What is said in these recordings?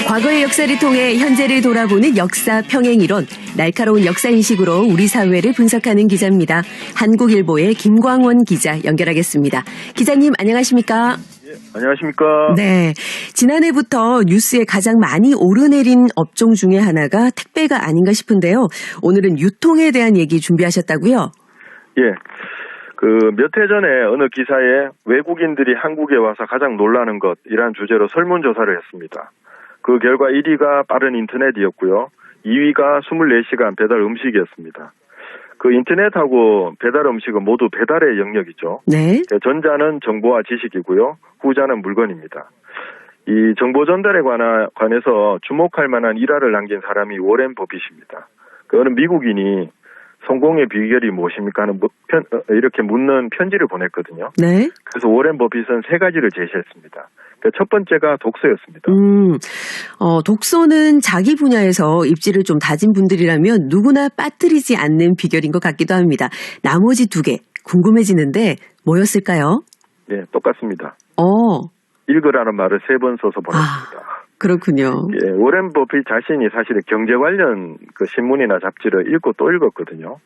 과거의 역사를 통해 현재를 돌아보는 역사 평행이론, 날카로운 역사인식으로 우리 사회를 분석하는 기자입니다. 한국일보의 김광원 기자 연결하겠습니다. 기자님 안녕하십니까? 예, 안녕하십니까? 네, 지난해부터 뉴스에 가장 많이 오르내린 업종 중에 하나가 택배가 아닌가 싶은데요. 오늘은 유통에 대한 얘기 준비하셨다고요? 예. 몇 해 전에 어느 기사에 외국인들이 한국에 와서 가장 놀라는 것이란 주제로 설문조사를 했습니다. 그 결과 1위가 빠른 인터넷이었고요. 2위가 24시간 배달 음식이었습니다. 그 인터넷하고 배달 음식은 모두 배달의 영역이죠. 네. 전자는 정보와 지식이고요. 후자는 물건입니다. 이 정보 전달에 관해서 주목할 만한 일화를 남긴 사람이 워렌 버핏입니다. 그 어느 미국인이 성공의 비결이 무엇입니까 하는 이렇게 묻는 편지를 보냈거든요. 네. 그래서 워렌 버핏은 3가지를 제시했습니다. 첫 번째가 독서였습니다. 독서는 자기 분야에서 입지를 좀 다진 분들이라면 누구나 빠뜨리지 않는 비결인 것 같기도 합니다. 나머지 2개 궁금해지는데 뭐였을까요? 네, 똑같습니다. 읽으라는 말을 3번 써서 보냈습니다. 그렇군요. 예, 워렌 버핏 자신이 사실은 경제 관련 그 신문이나 잡지를 읽고 또 읽었거든요.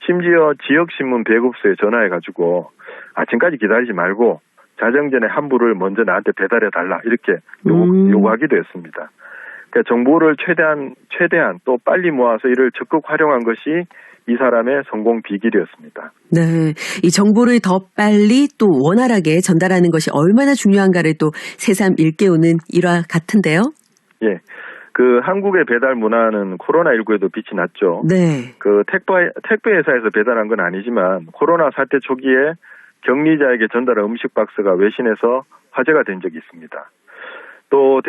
심지어 지역신문 배급소에 전화해가지고 아침까지 기다리지 말고 자정 전에 한 부를 먼저 나한테 배달해달라 이렇게 요구하기도 했습니다. 그러니까 정보를 최대한 또 빨리 모아서 이를 적극 활용한 것이 이 사람의 성공 비결이었습니다. 네, 이 정보를 더 빨리 또 원활하게 전달하는 것이 얼마나 중요한가를 또 새삼 일깨우는 일화 같은데요. 예, 한국의 배달 문화는 코로나19에도 빛이 났죠. 네. 택배 회사에서 배달한 건 아니지만 코로나 사태 초기에 격리자에게 전달한 음식 박스가 외신에서 화제가 된 적이 있습니다. 또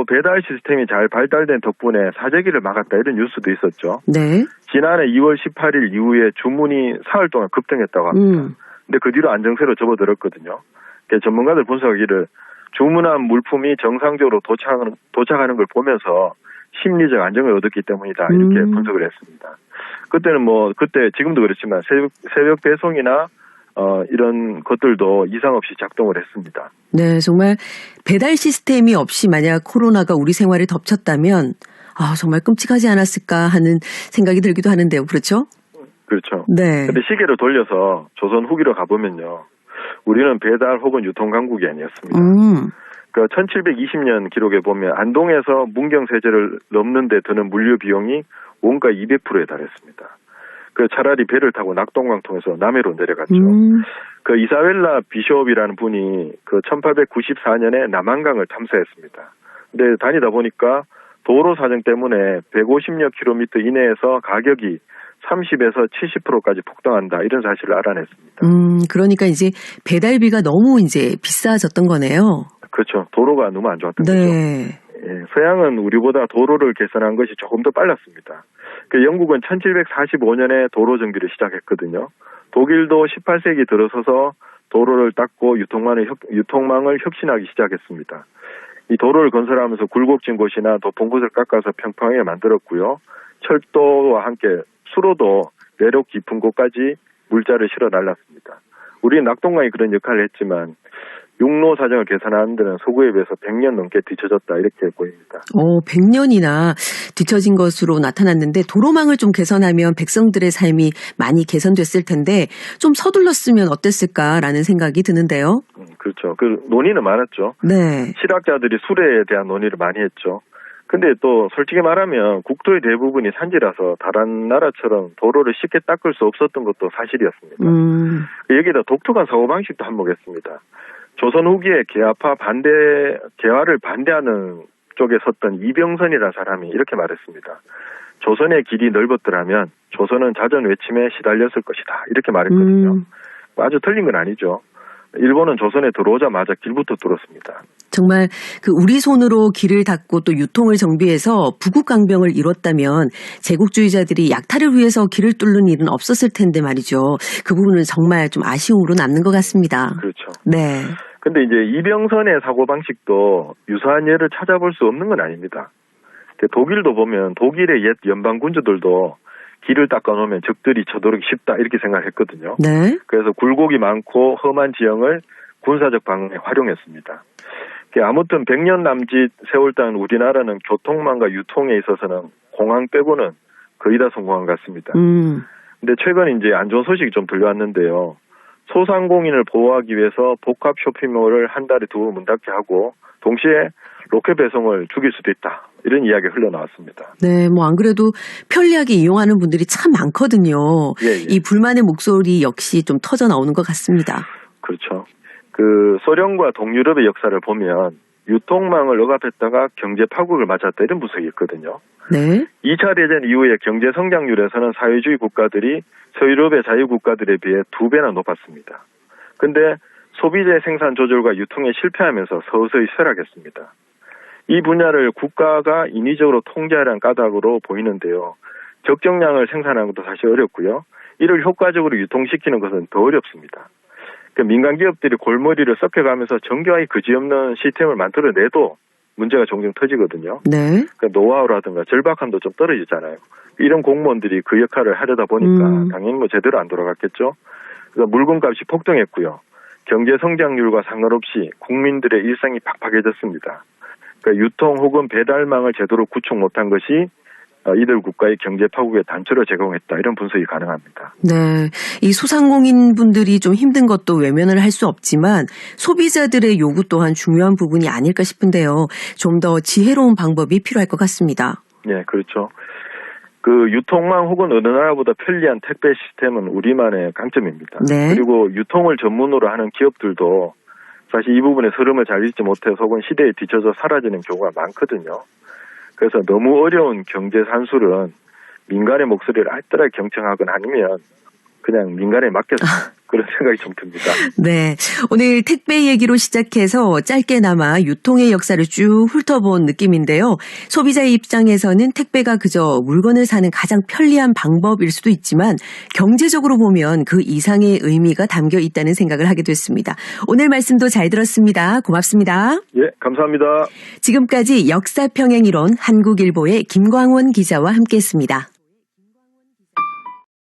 배달 시스템이 잘 발달된 덕분에 사재기를 막았다 이런 뉴스도 있었죠. 네. 지난해 2월 18일 이후에 주문이 사흘 동안 급등했다고 합니다. 근데 그 뒤로 안정세로 접어들었거든요. 전문가들 분석하기를 주문한 물품이 정상적으로 도착하는 걸 보면서 심리적 안정을 얻었기 때문이다 이렇게 분석을 했습니다. 그때 지금도 그렇지만 새벽 배송이나 이런 것들도 이상 없이 작동을 했습니다. 네, 정말 배달 시스템이 없이 만약 코로나가 우리 생활을 덮쳤다면 정말 끔찍하지 않았을까 하는 생각이 들기도 하는데요. 그렇죠? 그렇죠. 네. 근데 시계를 돌려서 조선 후기로 가보면요. 우리는 배달 혹은 유통 강국이 아니었습니다. 1720년 기록에 보면 안동에서 문경세제를 넘는 데 드는 물류 비용이 원가 200%에 달했습니다. 차라리 배를 타고 낙동강 통해서 남해로 내려갔죠. 이사벨라 비숍이라는 분이 1894년에 남한강을 탐사했습니다. 근데 다니다 보니까 도로 사정 때문에 150여 킬로미터 이내에서 가격이 30에서 70%까지 폭등한다 이런 사실을 알아냈습니다. 그러니까 이제 배달비가 너무 이제 비싸졌던 거네요. 그렇죠. 도로가 너무 안 좋았던 네. 거죠. 예, 서양은 우리보다 도로를 개선한 것이 조금 더 빨랐습니다. 영국은 1745년에 도로 정비를 시작했거든요. 독일도 18세기 들어서서 도로를 닦고 유통망을 혁신하기 시작했습니다. 이 도로를 건설하면서 굴곡진 곳이나 높은 곳을 깎아서 평평하게 만들었고요. 철도와 함께 수로도 내륙 깊은 곳까지 물자를 실어 날랐습니다. 우리는 낙동강이 그런 역할을 했지만 육로 사정을 개선하는 데는 서구에 비해서 100년 넘게 뒤처졌다 이렇게 보입니다. 100년이나 뒤처진 것으로 나타났는데 도로망을 좀 개선하면 백성들의 삶이 많이 개선됐을 텐데 좀 서둘렀으면 어땠을까라는 생각이 드는데요. 그렇죠. 논의는 많았죠. 네. 실학자들이 수레에 대한 논의를 많이 했죠. 근데 또 솔직히 말하면 국토의 대부분이 산지라서 다른 나라처럼 도로를 쉽게 닦을 수 없었던 것도 사실이었습니다. 여기다 독특한 사고방식도 한몫했습니다. 조선 후기에 개화를 반대하는 쪽에 섰던 이병선이라는 사람이 이렇게 말했습니다. 조선의 길이 넓었더라면 조선은 자전 외침에 시달렸을 것이다. 이렇게 말했거든요. 아주 틀린 건 아니죠. 일본은 조선에 들어오자마자 길부터 뚫었습니다. 정말 우리 손으로 길을 닦고 또 유통을 정비해서 부국강병을 이뤘다면 제국주의자들이 약탈을 위해서 길을 뚫는 일은 없었을 텐데 말이죠. 그 부분은 정말 좀 아쉬움으로 남는 것 같습니다. 그렇죠. 네. 근데 이제 이병선의 사고방식도 유사한 예를 찾아볼 수 없는 건 아닙니다. 독일도 보면 독일의 옛 연방 군주들도 길을 닦아놓으면 적들이 쳐들어오기 쉽다 이렇게 생각했거든요. 네. 그래서 굴곡이 많고 험한 지형을 군사적 방어에 활용했습니다. 아무튼 100년 남짓 세월 동안 우리나라는 교통망과 유통에 있어서는 공항 빼고는 거의 다 성공한 것 같습니다. 근데 최근 이제 안 좋은 소식이 좀 들려왔는데요. 소상공인을 보호하기 위해서 복합 쇼핑몰을 한 달에 2번 문 닫게 하고 동시에 로켓 배송을 죽일 수도 있다. 이런 이야기가 흘러나왔습니다. 네, 뭐 안 그래도 편리하게 이용하는 분들이 참 많거든요. 예. 이 불만의 목소리 역시 좀 터져 나오는 것 같습니다. 그렇죠. 그 소련과 동유럽의 역사를 보면 유통망을 억압했다가 경제 파국을 맞았다 이런 분석이 있거든요. 네. 2차 대전 이후에 경제 성장률에서는 사회주의 국가들이 서유럽의 자유국가들에 비해 2배나 높았습니다. 근데 소비재 생산 조절과 유통에 실패하면서 서서히 쇠락했습니다. 이 분야를 국가가 인위적으로 통제하려는 까닭으로 보이는데요. 적정량을 생산하는 것도 사실 어렵고요. 이를 효과적으로 유통시키는 것은 더 어렵습니다. 민간 기업들이 골머리를 썩혀가면서 정교하게 그지없는 시스템을 만들어내도 문제가 종종 터지거든요. 네. 노하우라든가 절박함도 좀 떨어지잖아요. 이런 공무원들이 그 역할을 하려다 보니까 당연히 뭐 제대로 안 돌아갔겠죠. 그래서 물건값이 폭등했고요. 경제 성장률과 상관없이 국민들의 일상이 팍팍해졌습니다. 그러니까 유통 혹은 배달망을 제대로 구축 못한 것이 이들 국가의 경제 파국의 단초를 제공했다. 이런 분석이 가능합니다. 네. 이 소상공인 분들이 좀 힘든 것도 외면을 할 수 없지만 소비자들의 요구 또한 중요한 부분이 아닐까 싶은데요. 좀 더 지혜로운 방법이 필요할 것 같습니다. 네, 그렇죠. 그 유통망 혹은 어느 나라보다 편리한 택배 시스템은 우리만의 강점입니다. 네. 그리고 유통을 전문으로 하는 기업들도 사실 이 부분에 흐름을 잘 읽지 못해서 혹은 시대에 뒤처져 사라지는 경우가 많거든요. 그래서 너무 어려운 경제 산술은 민간의 목소리를 알뜰하게 경청하거나 아니면 그냥 민간에 맡겨서 그런 생각이 좀 듭니다. 네. 오늘 택배 얘기로 시작해서 짧게나마 유통의 역사를 쭉 훑어본 느낌인데요. 소비자의 입장에서는 택배가 그저 물건을 사는 가장 편리한 방법일 수도 있지만 경제적으로 보면 그 이상의 의미가 담겨 있다는 생각을 하게 됐습니다. 오늘 말씀도 잘 들었습니다. 고맙습니다. 예, 감사합니다. 지금까지 역사평행이론 한국일보의 김광원 기자와 함께했습니다.